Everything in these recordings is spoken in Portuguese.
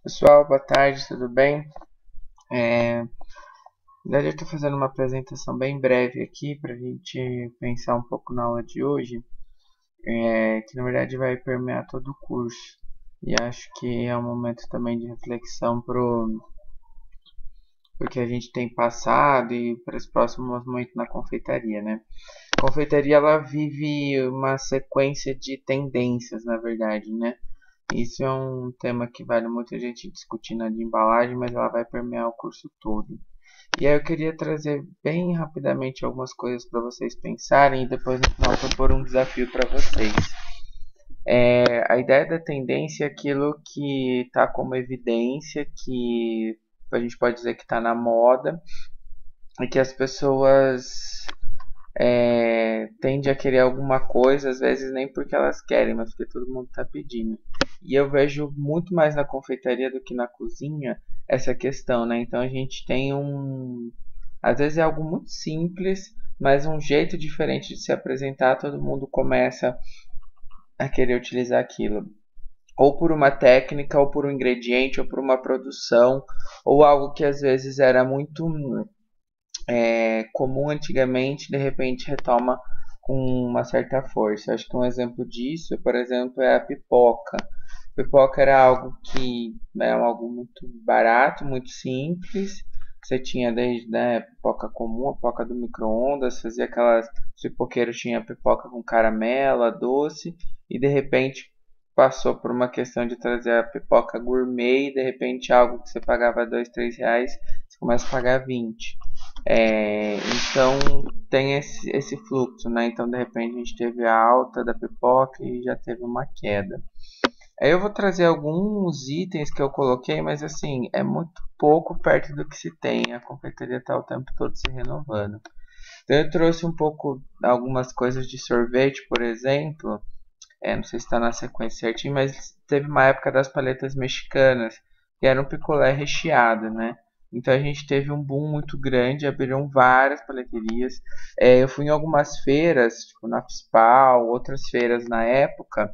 Pessoal, boa tarde, tudo bem? Na verdade, eu estou fazendo uma apresentação bem breve aqui para a gente pensar um pouco na aula de hoje, que na verdade vai permear todo o curso. E acho que é um momento também de reflexão pro que a gente tem passado e para os próximos momentos na confeitaria, né? A confeitaria ela vive uma sequência de tendências, na verdade, né? Isso é um tema que vale muito a gente discutir na de embalagem, mas ela vai permear o curso todo. E aí eu queria trazer bem rapidamente algumas coisas para vocês pensarem e depois no final propor um desafio para vocês. A ideia da tendência é aquilo que está como evidência, que a gente pode dizer que está na moda e que as pessoas tendem a querer alguma coisa, às vezes nem porque elas querem, mas porque todo mundo está pedindo. E eu vejo muito mais na confeitaria do que na cozinha essa questão, né? Então a gente tem às vezes é algo muito simples, mas um jeito diferente de se apresentar, todo mundo começa a querer utilizar aquilo. Ou por uma técnica, ou por um ingrediente, ou por uma produção, ou algo que às vezes era muito comum antigamente, de repente retoma com uma certa força. Acho que um exemplo disso, por exemplo, é a pipoca. A pipoca era algo que é algo muito barato, muito simples. Você tinha desde a pipoca comum, a pipoca do micro-ondas, fazia aquelas. Os pipoqueiros tinham pipoca com caramelo, doce, e de repente passou por uma questão de trazer a pipoca gourmet, e de repente algo que você pagava R$ 2, R$ 3, você começa a pagar 20. Então tem esse fluxo, né? Então de repente a gente teve a alta da pipoca e já teve uma queda. Aí eu vou trazer alguns itens que eu coloquei, mas assim, é muito pouco perto do que se tem. A confeitaria está o tempo todo se renovando. Então eu trouxe um pouco algumas coisas de sorvete, por exemplo. Não sei se está na sequência certinho, mas teve uma época das paletas mexicanas, que era um picolé recheado, né? Então a gente teve um boom muito grande, abriram várias paleterias. Eu fui em algumas feiras, tipo na FISPAL, outras feiras na época,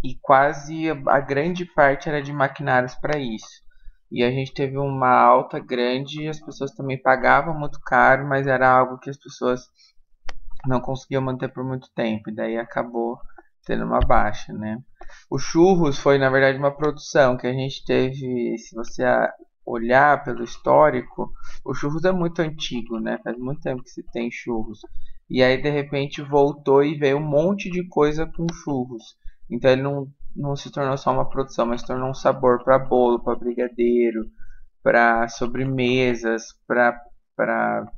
e quase a grande parte era de maquinários para isso. E a gente teve uma alta grande, as pessoas também pagavam muito caro, mas era algo que as pessoas não conseguiam manter por muito tempo, e daí acabou tendo uma baixa, né? O Churros foi, na verdade, uma produção que a gente teve, se você olhar pelo histórico, o Churros é muito antigo, né? Faz muito tempo que se tem Churros. E aí, de repente, voltou e veio um monte de coisa com Churros. Então ele não se tornou só uma produção, mas se tornou um sabor para bolo, para brigadeiro, para sobremesas, para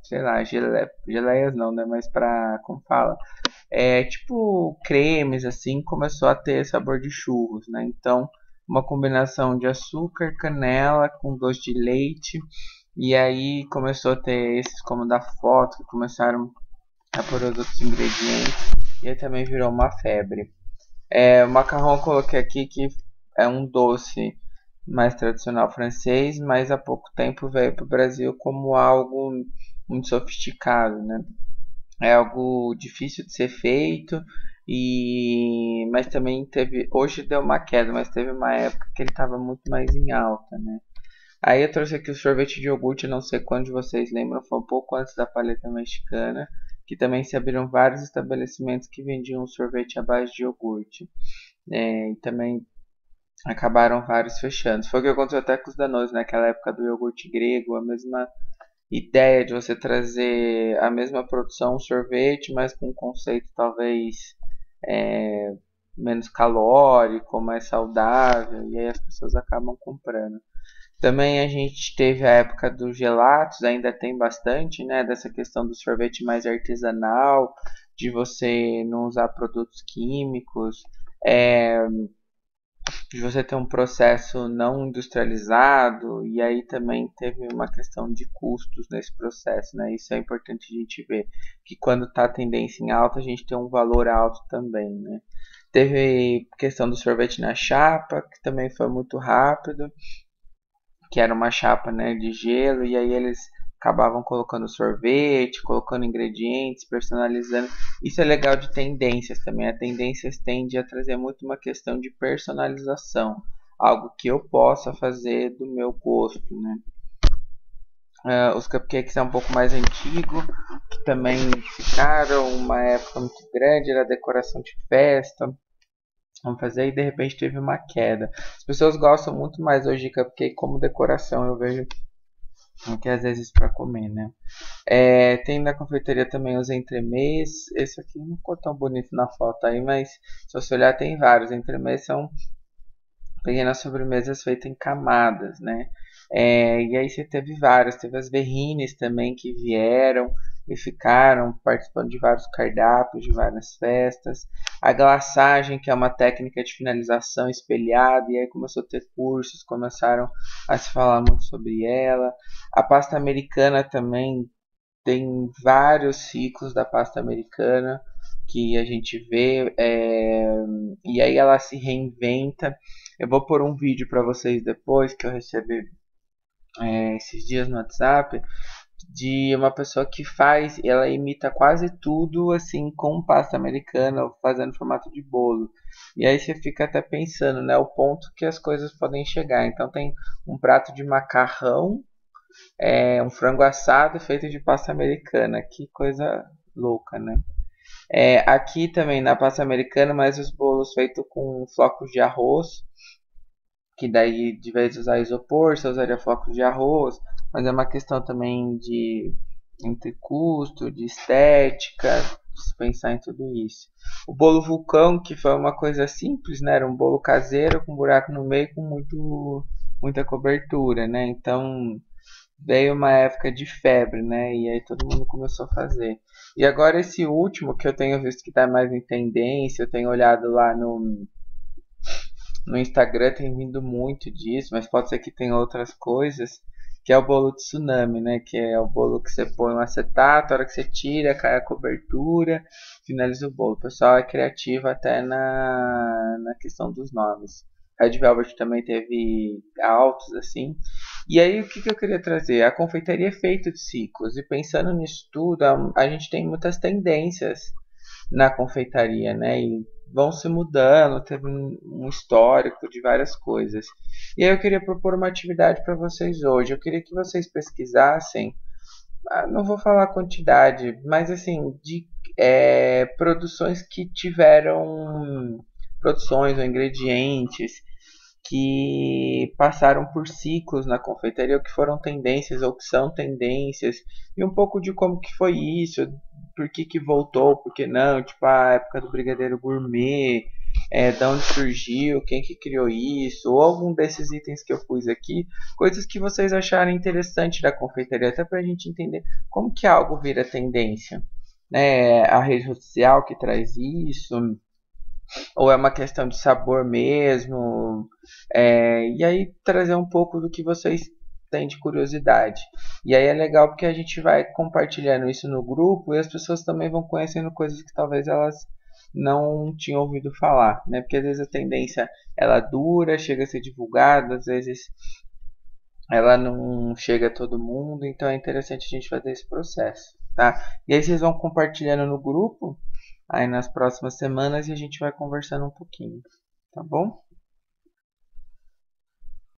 sei lá, geleias não, né? Mas para, como fala, tipo cremes assim, começou a ter sabor de churros, né? Então, uma combinação de açúcar, canela com doce de leite, e aí começou a ter esses como da foto, que começaram a pôr outros ingredientes, e aí também virou uma febre. O macarrão eu coloquei aqui que é um doce mais tradicional francês, mas há pouco tempo veio para o Brasil como algo muito sofisticado, né? É algo difícil de ser feito e mas também teve, hoje deu uma queda, mas teve uma época que ele estava muito mais em alta, né? Aí eu trouxe aqui o sorvete de iogurte, não sei quantos de vocês lembram, foi um pouco antes da paleta mexicana, que também se abriram vários estabelecimentos que vendiam sorvete à base de iogurte. E também acabaram vários fechando. Foi o que aconteceu até com os Danones, naquela época do iogurte grego, a mesma ideia de você trazer a mesma produção, um sorvete, mas com um conceito talvez é, menos calórico, mais saudável, e aí as pessoas acabam comprando. Também a gente teve a época dos gelatos, ainda tem bastante, né, dessa questão do sorvete mais artesanal, de você não usar produtos químicos, é, de você ter um processo não industrializado, e aí também teve uma questão de custos nesse processo, né? Isso é importante a gente ver, que quando está a tendência em alta, a gente tem um valor alto também, né? Teve questão do sorvete na chapa, que também foi muito rápido, que era uma chapa, né, de gelo, e aí eles acabavam colocando sorvete, colocando ingredientes, personalizando. Isso é legal de tendências também. A tendências tende a trazer muito uma questão de personalização, algo que eu possa fazer do meu gosto, né? Os cupcakes é um pouco mais antigo, que também ficaram uma época muito grande, era decoração de festa. Vamos fazer e de repente teve uma queda. As pessoas gostam muito mais hoje de cupcake como decoração, eu vejo, do que às vezes para comer, né? Tem na confeitaria também os entremês. Esse aqui não ficou tão bonito na foto aí, mas se você olhar tem vários. Entremês são pequenas sobremesas feitas em camadas, né? E aí você teve várias, teve as berrines também que vieram e ficaram participando de vários cardápios, de várias festas. A glaçagem, que é uma técnica de finalização espelhada, e aí começou a ter cursos, começaram a se falar muito sobre ela. A pasta americana também tem vários ciclos da pasta americana que a gente vê, e aí ela se reinventa. Eu vou pôr um vídeo para vocês depois que eu recebi esses dias no WhatsApp de uma pessoa que faz, ela imita quase tudo assim com pasta americana, fazendo formato de bolo. E aí você fica até pensando, né, o ponto que as coisas podem chegar. Então tem um prato de macarrão, um frango assado feito de pasta americana. Que coisa louca, né? Aqui também na pasta americana, mas os bolos feitos com flocos de arroz, que daí de vez de usar isopor, você usaria flocos de arroz, mas é uma questão também de entre custo, de estética, de se pensar em tudo isso. O bolo vulcão, que foi uma coisa simples, né? Era um bolo caseiro com buraco no meio com muita cobertura, né? Então veio uma época de febre, né? E aí todo mundo começou a fazer. E agora esse último que eu tenho visto que está mais em tendência, eu tenho olhado lá no Instagram, tem vindo muito disso, mas pode ser que tenha outras coisas, que é o bolo de tsunami, né? Que é o bolo que você põe um acetato, a hora que você tira, cai a cobertura, finaliza o bolo. O pessoal é criativo até na questão dos nomes. Red Velvet também teve altos assim. E aí o que eu queria trazer? A confeitaria é feita de ciclos, e pensando nisso tudo, a gente tem muitas tendências na confeitaria, né? E vão se mudando, teve um histórico de várias coisas. E aí eu queria propor uma atividade para vocês hoje. Eu queria que vocês pesquisassem, não vou falar a quantidade, mas assim, de produções que tiveram produções ou ingredientes que passaram por ciclos na confeitaria, ou que foram tendências, ou que são tendências, e um pouco de como que foi isso, por que voltou, por que não, tipo a época do brigadeiro gourmet, de onde surgiu, quem que criou isso, ou algum desses itens que eu pus aqui, coisas que vocês acharem interessante da confeitaria, até para a gente entender como que algo vira tendência. Né? A rede social que traz isso, ou é uma questão de sabor mesmo, e aí trazer um pouco do que vocês têm de curiosidade. E aí é legal porque a gente vai compartilhando isso no grupo e as pessoas também vão conhecendo coisas que talvez elas não tinham ouvido falar, né? Porque às vezes a tendência ela dura, chega a ser divulgada, às vezes ela não chega a todo mundo, então é interessante a gente fazer esse processo, tá? E aí vocês vão compartilhando no grupo aí nas próximas semanas e a gente vai conversando um pouquinho, tá bom?